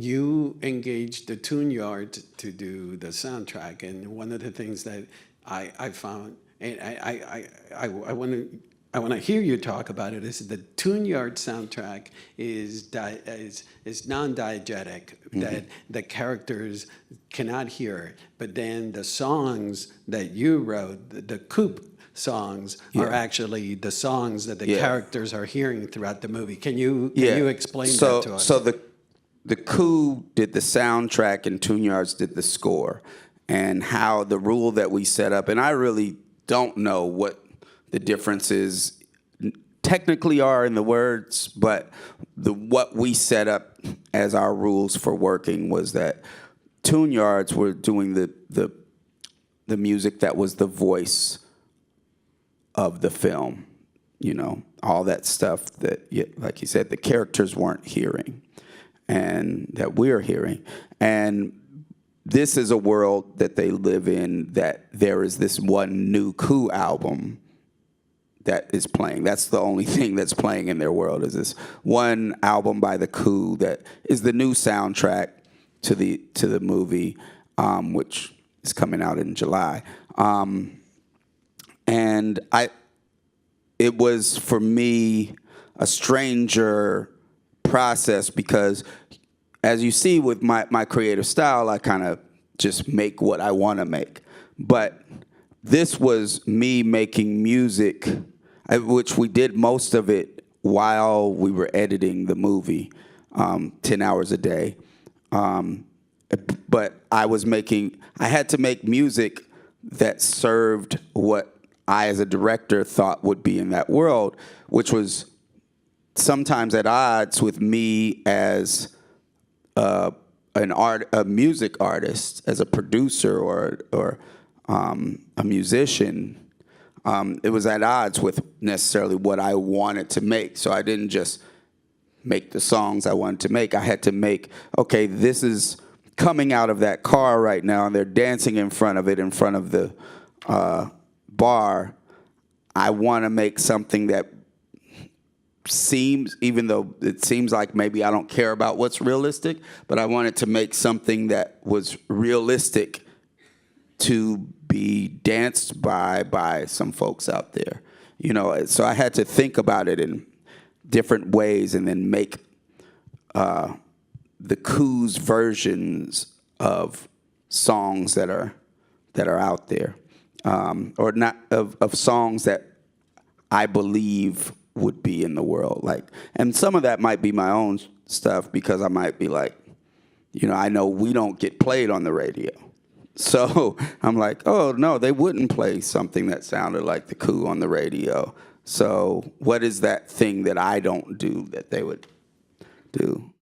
you engaged the Tune Yard to do the soundtrack, and one of the things that I found, and I want to hear you talk about it, is the Tune Yard soundtrack is non-diegetic, that the characters cannot hear, but then the songs that you wrote, the coupe songs, are actually the songs that the characters are hearing throughout the movie. Can you explain that to us? So the Coup did the soundtrack and Tune Yards did the score, and how the rule that we set up, and I really don't know what the differences technically are in the words, but what we set up as our rules for working was that Tune Yards were doing the music that was the voice of the film, you know, all that stuff that, like you said, the characters weren't hearing and that we're hearing. And this is a world that they live in, that there is this one new Coup album that is playing. That's the only thing that's playing in their world, is this one album by the Coup that is the new soundtrack to the movie, which is coming out in July. And it was, for me, a stranger process, because as you see with my creative style, I kind of just make what I want to make. But this was me making music, which we did most of it while we were editing the movie, 10 hours a day. But I had to make music that served what I, as a director, thought would be in that world, which was sometimes at odds with me as a music artist, as a producer or a musician. It was at odds with necessarily what I wanted to make. So I didn't just make the songs I wanted to make. I had to make, okay, this is coming out of that car right now, and they're dancing in front of the bar. I want to make something that seems, even though it seems like maybe I don't care about what's realistic, but I wanted to make something that was realistic to be danced by some folks out there, you know. So I had to think about it in different ways, and then make the Coup's versions of songs that are out there, or not of songs that I believe would be in the world. Like, and some of that might be my own stuff, because I might be like, you know, I know we don't get played on the radio. So I'm like, oh, no, they wouldn't play something that sounded like the Coup on the radio. So what is that thing that I don't do that they would do?